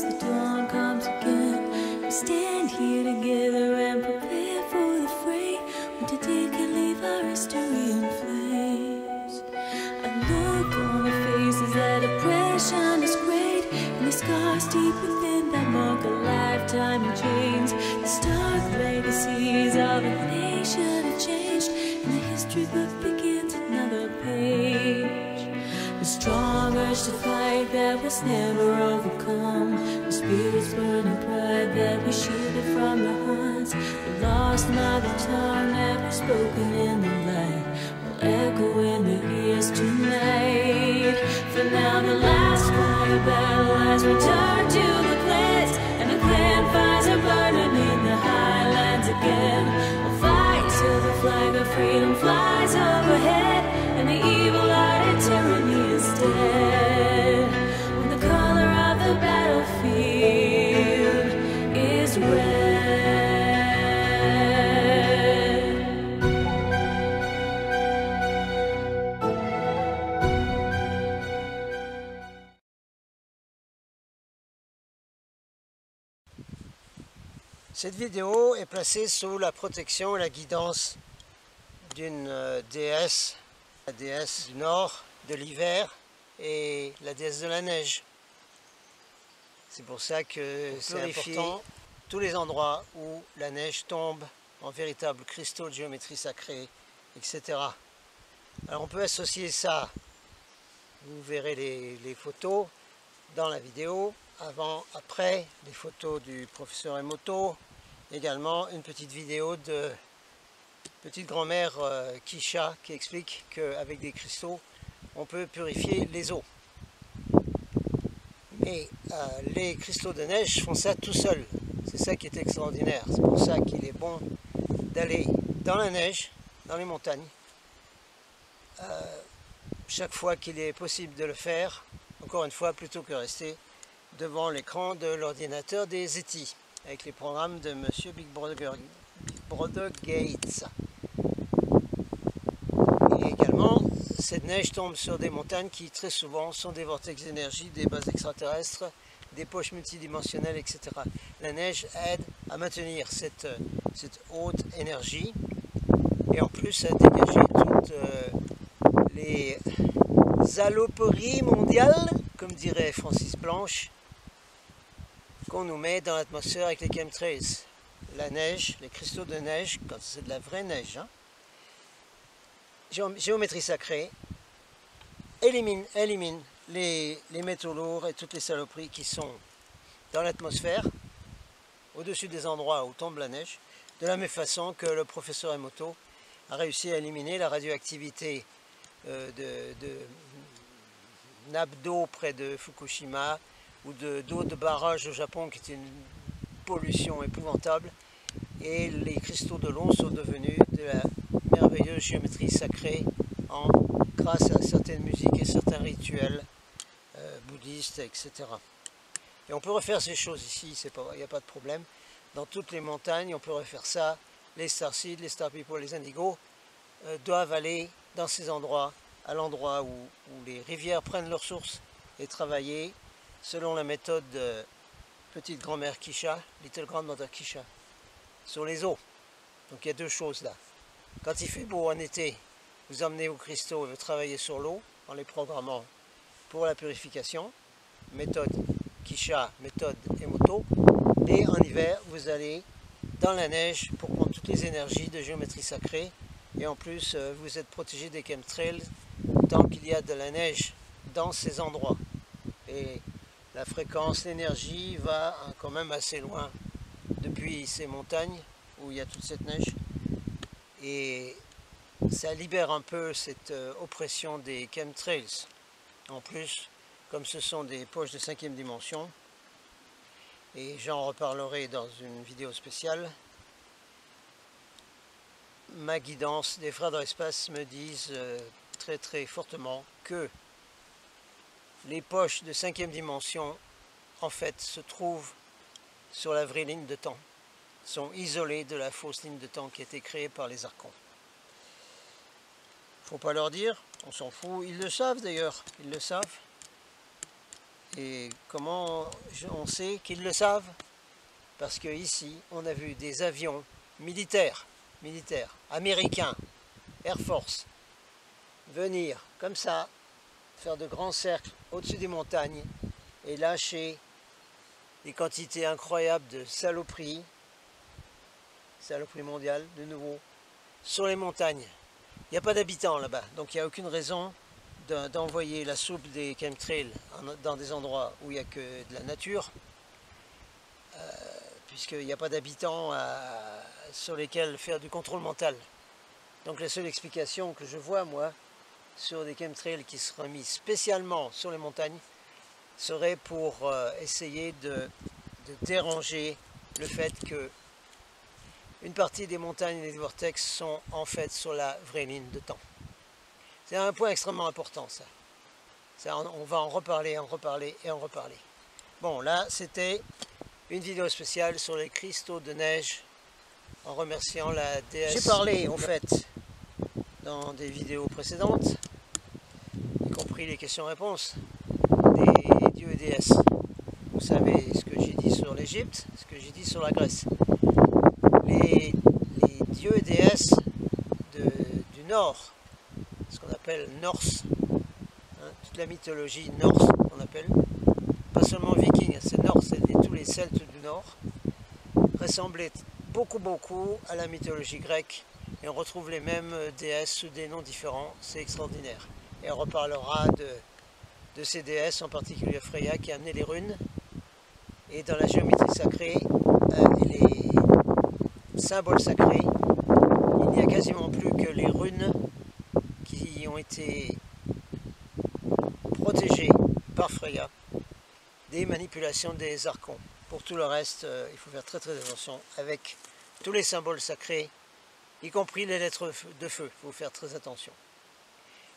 the dawn comes again. We stand here together and prepare for the fray. When today can leave our history in flames. I look on the faces that oppression is great, and the scars deep within that mark a lifetime in chains. The stark legacies of a nation have changed, and the history book begins another page. The strong urge to fight that was never overcome, the spirit's burning pride that we shielded from the Huns. The lost mother tongue never spoken in the light will echo in the ears tonight. For now the last cry of battle has returned to the place, and the clan fires are burning in the highlands again. We'll fight till the flag of freedom flies overhead, and the evil-hearted tyranny is dead. When the color of the battlefield is red. Cette vidéo est placée sous la protection et la guidance d'une déesse, la déesse du nord, de l'hiver, et la déesse de la neige. C'est pour ça que c'est important tous les endroits où la neige tombe en véritables cristaux de géométrie sacrée, etc. Alors on peut associer ça, vous verrez les photos dans la vidéo, avant, après, les photos du professeur Emoto, également une petite vidéo de petite grand-mère Kisha qui explique qu'avec des cristaux, on peut purifier les eaux. Mais les cristaux de neige font ça tout seuls. C'est ça qui est extraordinaire. C'est pour ça qu'il est bon d'aller dans la neige, dans les montagnes, chaque fois qu'il est possible de le faire, encore une fois, plutôt que rester devant l'écran de l'ordinateur des ETI, avec les programmes de Monsieur Big Brother Gates. Et également, cette neige tombe sur des montagnes qui très souvent sont des vortex d'énergie, des bases extraterrestres, des poches multidimensionnelles, etc. La neige aide à maintenir cette haute énergie et en plus à dégager toutes les saloperies mondiales, comme dirait Francis Blanche, qu'on nous met dans l'atmosphère avec les chemtrails. La neige, les cristaux de neige, quand c'est de la vraie neige, hein, géométrie sacrée, élimine les métaux lourds et toutes les saloperies qui sont dans l'atmosphère, au-dessus des endroits où tombe la neige, de la même façon que le professeur Emoto a réussi à éliminer la radioactivité de nappes d'eau près de Fukushima, ou d'eau de barrage au Japon qui était une pollution épouvantable, et les cristaux de l'eau sont devenus de la merveilleuse géométrie sacrée grâce à certaines musiques et certains rituels bouddhistes, etc. Et on peut refaire ces choses ici, il n'y a pas de problème. Dans toutes les montagnes, on peut refaire ça. Les Starseed, les Star People, les Indigos doivent aller dans ces endroits, à l'endroit où les rivières prennent leurs sources, et travailler selon la méthode de petite grand-mère Kisha, Little Grandmother Kisha, sur les eaux. Donc il y a deux choses là. Quand il fait beau en été, vous emmenez vos cristaux et vous travaillez sur l'eau en les programmant pour la purification, méthode Kisha, méthode Emoto. Et en hiver, vous allez dans la neige pour prendre toutes les énergies de géométrie sacrée. Et en plus, vous êtes protégé des chemtrails tant qu'il y a de la neige dans ces endroits. Et la fréquence, l'énergie va quand même assez loin depuis ces montagnes où il y a toute cette neige. Et ça libère un peu cette oppression des chemtrails. En plus, comme ce sont des poches de 5e dimension, et j'en reparlerai dans une vidéo spéciale, ma guidance des frères de l'espace me disent très très fortement que les poches de 5e dimension en fait se trouvent sur la vraie ligne de temps, sont isolées de la fausse ligne de temps qui a été créée par les archons. Faut pas leur dire, on s'en fout, ils le savent d'ailleurs, ils le savent. Et comment on sait qu'ils le savent? Parce que ici, on a vu des avions militaires, américains, Air Force, venir comme ça, faire de grands cercles au-dessus des montagnes et lâcher des quantités incroyables de saloperies mondiales de nouveau, sur les montagnes. Il n'y a pas d'habitants là-bas, donc il n'y a aucune raison d'envoyer la soupe des chemtrails dans des endroits où il n'y a que de la nature, puisqu'il n'y a pas d'habitants sur lesquels faire du contrôle mental. Donc la seule explication que je vois, moi, sur des chemtrails qui seraient mis spécialement sur les montagnes, serait pour essayer de déranger le fait que une partie des montagnes et des vortex sont en fait sur la vraie ligne de temps. C'est un point extrêmement important, ça. On va en reparler, et en reparler. Bon, là, c'était une vidéo spéciale sur les cristaux de neige, en remerciant la déesse. J'ai parlé, en fait, dans des vidéos précédentes, y compris les questions-réponses, des dieux et déesses. Vous savez ce que j'ai dit sur l'Égypte, ce que j'ai dit sur la Grèce. Les dieux et déesses du Nord, ce qu'on appelle Norse, hein, toute la mythologie Norse qu'on appelle, pas seulement viking, c'est Norse, c'est tous les Celtes du Nord, ressemblaient beaucoup à la mythologie grecque, et on retrouve les mêmes déesses sous des noms différents, c'est extraordinaire. Et on reparlera de ces déesses, en particulier Freya qui a amené les runes, et dans la géométrie sacrée, et les symboles sacrés, il n'y a quasiment plus que les runes qui ont été protégées par Freya des manipulations des archons. Pour tout le reste, il faut faire très attention avec tous les symboles sacrés, y compris les lettres de feu, il faut faire très attention.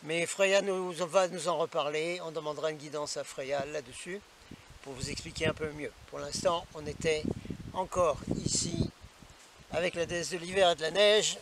Mais Freya va nous en reparler, on demandera une guidance à Freya là-dessus, pour vous expliquer un peu mieux. Pour l'instant, on était encore ici, avec la déesse de l'hiver et de la neige,